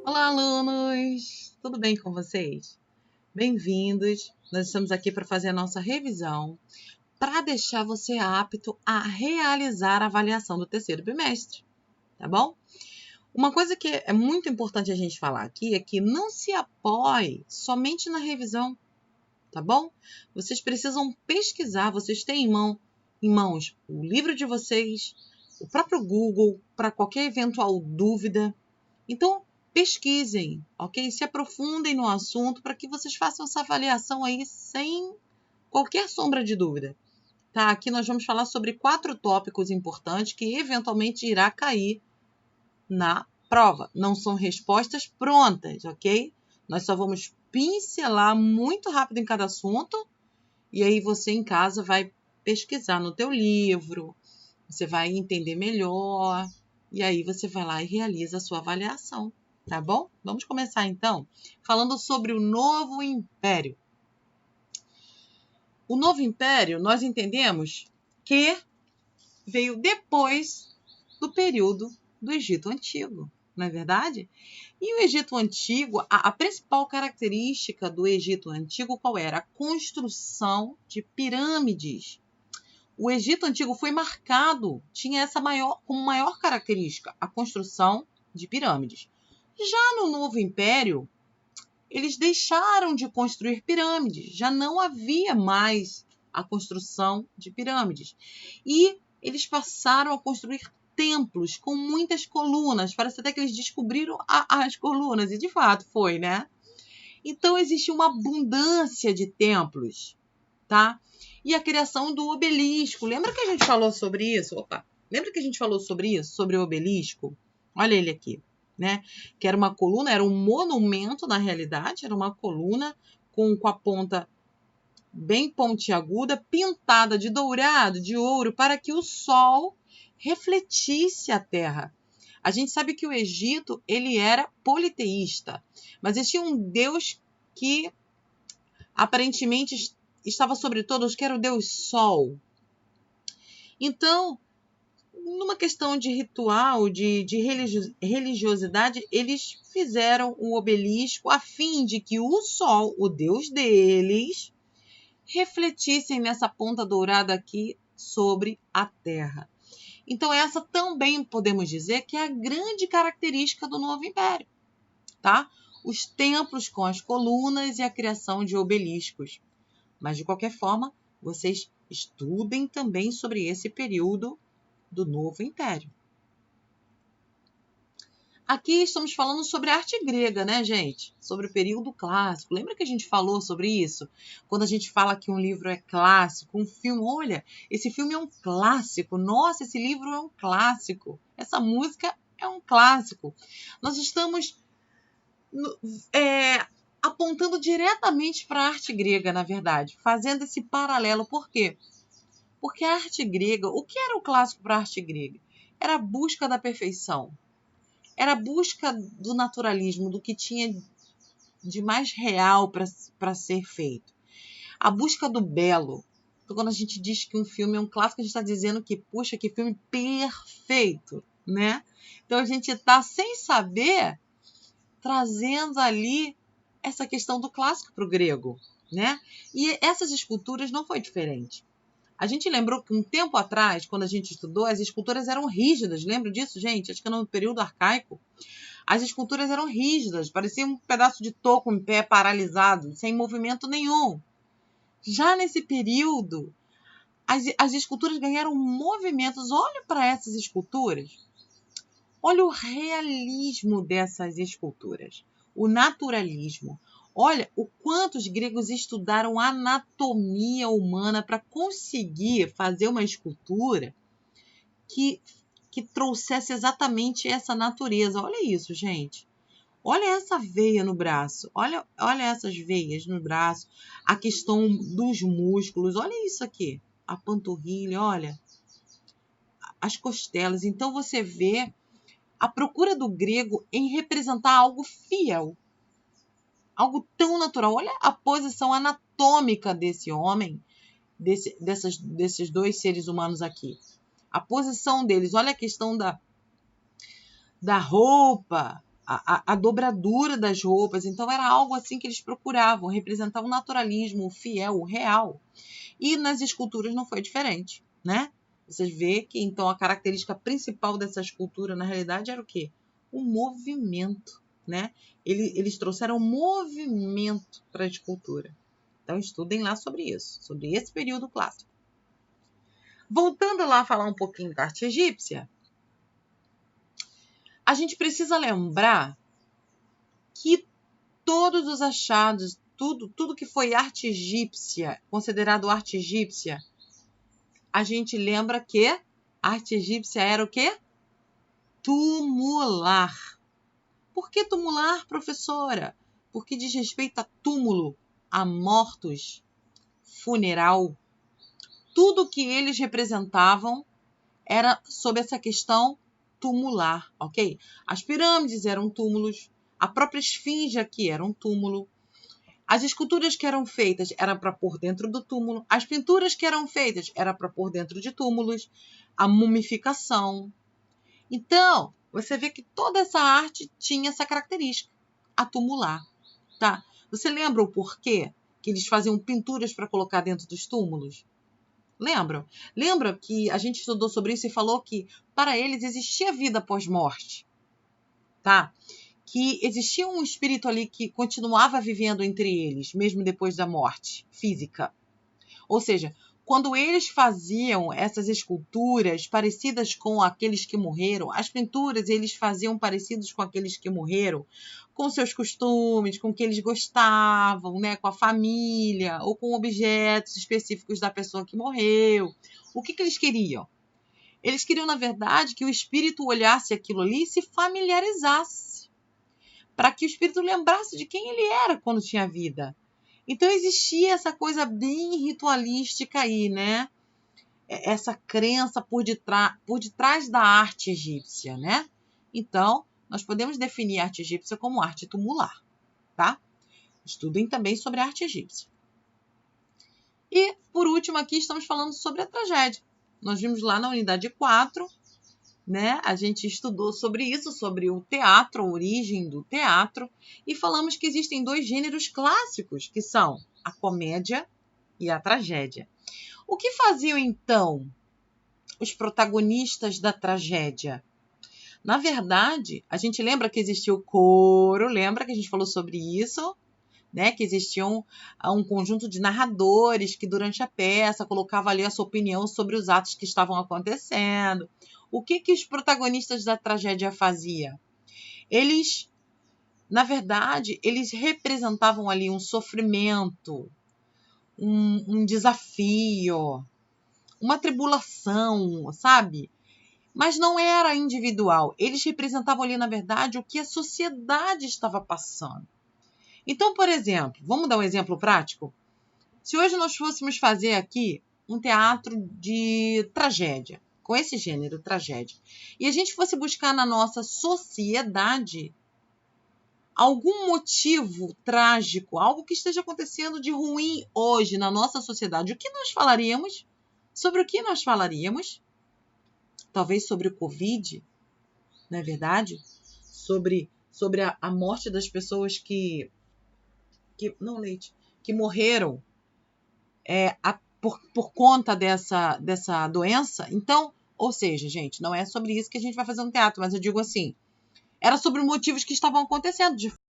Olá, alunos! Tudo bem com vocês? Bem-vindos! Nós estamos aqui para fazer a nossa revisão para deixar você apto a realizar a avaliação do terceiro bimestre, tá bom? Uma coisa que é muito importante a gente falar aqui é que não se apoie somente na revisão, tá bom? Vocês precisam pesquisar, vocês têm em mãos o livro de vocês, o próprio Google, para qualquer eventual dúvida. Então, pesquisem, ok? Se aprofundem no assunto para que vocês façam essa avaliação aí sem qualquer sombra de dúvida. Tá? Aqui nós vamos falar sobre 4 tópicos importantes que eventualmente irá cair na prova. Não são respostas prontas, ok? Nós só vamos pincelar muito rápido em cada assunto e aí você em casa vai pesquisar no teu livro, você vai entender melhor e aí você vai lá e realiza a sua avaliação. Tá bom? Vamos começar então falando sobre o Novo Império. O Novo Império, nós entendemos que veio depois do período do Egito Antigo, não é verdade? E o Egito Antigo, a principal característica do Egito Antigo qual era? A construção de pirâmides. O Egito Antigo foi marcado, tinha essa como maior característica, a construção de pirâmides. Já no Novo Império, eles deixaram de construir pirâmides, já não havia mais a construção de pirâmides. E eles passaram a construir templos com muitas colunas, parece até que eles descobriram as colunas, e de fato foi, né? Então existe uma abundância de templos, tá? E a criação do obelisco, lembra que a gente falou sobre isso? Lembra que a gente falou sobre isso, sobre o obelisco? Olha ele aqui. Né? Que era uma coluna, era um monumento na realidade, era uma coluna com a ponta bem pontiaguda, pintada de dourado, de ouro, para que o sol refletisse a terra. A gente sabe que o Egito ele era politeísta, mas existia um Deus que aparentemente estava sobre todos, que era o Deus Sol. Então, numa questão de ritual, de religiosidade, eles fizeram o obelisco a fim de que o sol, o deus deles, refletissem nessa ponta dourada aqui sobre a terra. Então, essa também podemos dizer que é a grande característica do Novo Império, tá? Os templos com as colunas e a criação de obeliscos. Mas, de qualquer forma, vocês estudem também sobre esse período do Novo Império. Aqui estamos falando sobre a arte grega, né, gente? Sobre o período clássico. Lembra que a gente falou sobre isso? Quando a gente fala que um livro é clássico, um filme, olha, esse filme é um clássico. Nossa, esse livro é um clássico. Essa música é um clássico. Nós estamos apontando diretamente para a arte grega, na verdade, fazendo esse paralelo. Por quê? Porque a arte grega, o que era o clássico para a arte grega? Era a busca da perfeição. Era a busca do naturalismo, do que tinha de mais real para ser feito. A busca do belo. Então, quando a gente diz que um filme é um clássico, a gente está dizendo que, puxa, que filme perfeito, né? Então, a gente está, sem saber, trazendo ali essa questão do clássico para o grego, né? E essas esculturas não foi diferente. A gente lembrou que um tempo atrás, quando a gente estudou, as esculturas eram rígidas. Lembra disso, gente? Acho que no período arcaico. As esculturas eram rígidas, parecia um pedaço de toco em pé paralisado, sem movimento nenhum. Já nesse período, as esculturas ganharam movimentos. Olha para essas esculturas. Olha o realismo dessas esculturas, o naturalismo. Olha o quanto os gregos estudaram a anatomia humana para conseguir fazer uma escultura que trouxesse exatamente essa natureza. Olha isso, gente. Olha essa veia no braço. Olha essas veias no braço. A questão dos músculos. Olha isso aqui. A panturrilha, olha. As costelas. Então, você vê a procura do grego em representar algo fiel, algo tão natural. Olha a posição anatômica desse homem, desses dois seres humanos aqui. A posição deles, olha a questão da roupa, a dobradura das roupas. Então era algo assim que eles procuravam, representar o naturalismo, o fiel, o real. E nas esculturas não foi diferente, né? Vocês vê que então a característica principal dessa escultura na realidade era o quê? O movimento, né? Eles trouxeram movimento para a escultura. Então estudem lá sobre isso, sobre esse período clássico. Voltando lá a falar um pouquinho da arte egípcia, a gente precisa lembrar que todos os achados, tudo que foi arte egípcia, considerado arte egípcia, a gente lembra que a arte egípcia era o quê? Tumular. Por que tumular, professora? Porque diz respeito a túmulo, a mortos, funeral. Tudo que eles representavam era sobre essa questão tumular, ok? As pirâmides eram túmulos, a própria esfinge aqui era um túmulo, as esculturas que eram feitas eram para pôr dentro do túmulo, as pinturas que eram feitas eram para pôr dentro de túmulos, a mumificação. Então, você vê que toda essa arte tinha essa característica, a tumular, tá? Você lembra o porquê que eles faziam pinturas para colocar dentro dos túmulos? Lembram? Lembra que a gente estudou sobre isso e falou que para eles existia vida pós-morte, tá? Que existia um espírito ali que continuava vivendo entre eles, mesmo depois da morte física. Ou seja, quando eles faziam essas esculturas parecidas com aqueles que morreram, as pinturas eles faziam parecidos com aqueles que morreram, com seus costumes, com o que eles gostavam, né, com a família, ou com objetos específicos da pessoa que morreu. O que eles queriam? Eles queriam, na verdade, que o espírito olhasse aquilo ali e se familiarizasse, para que o espírito lembrasse de quem ele era quando tinha vida. Então existia essa coisa bem ritualística aí, né? Essa crença por detrás da arte egípcia, né? Então, nós podemos definir a arte egípcia como arte tumular, tá? Estudem também sobre a arte egípcia. E, por último, aqui estamos falando sobre a tragédia. Nós vimos lá na unidade 4, né? A gente estudou sobre isso, sobre o teatro, a origem do teatro, e falamos que existem 2 gêneros clássicos, que são a comédia e a tragédia. O que faziam, então, os protagonistas da tragédia? Na verdade, a gente lembra que existia o coro, lembra que a gente falou sobre isso? Né? Que existiam um conjunto de narradores que, durante a peça, colocavam ali a sua opinião sobre os atos que estavam acontecendo. O que os protagonistas da tragédia faziam? Eles, na verdade, eles representavam ali um sofrimento, um desafio, uma tribulação, sabe? Mas não era individual. Eles representavam ali, na verdade, o que a sociedade estava passando. Então, por exemplo, vamos dar um exemplo prático? Se hoje nós fôssemos fazer aqui um teatro de tragédia, com esse gênero, tragédia, e a gente fosse buscar na nossa sociedade algum motivo trágico, algo que esteja acontecendo de ruim hoje na nossa sociedade, o que nós falaríamos? Sobre o que nós falaríamos? Talvez sobre o Covid, não é verdade? Sobre a morte das pessoas que morreram por conta dessa doença. Então, ou seja, gente, não é sobre isso que a gente vai fazer um teatro, mas eu digo assim, era sobre motivos que estavam acontecendo, de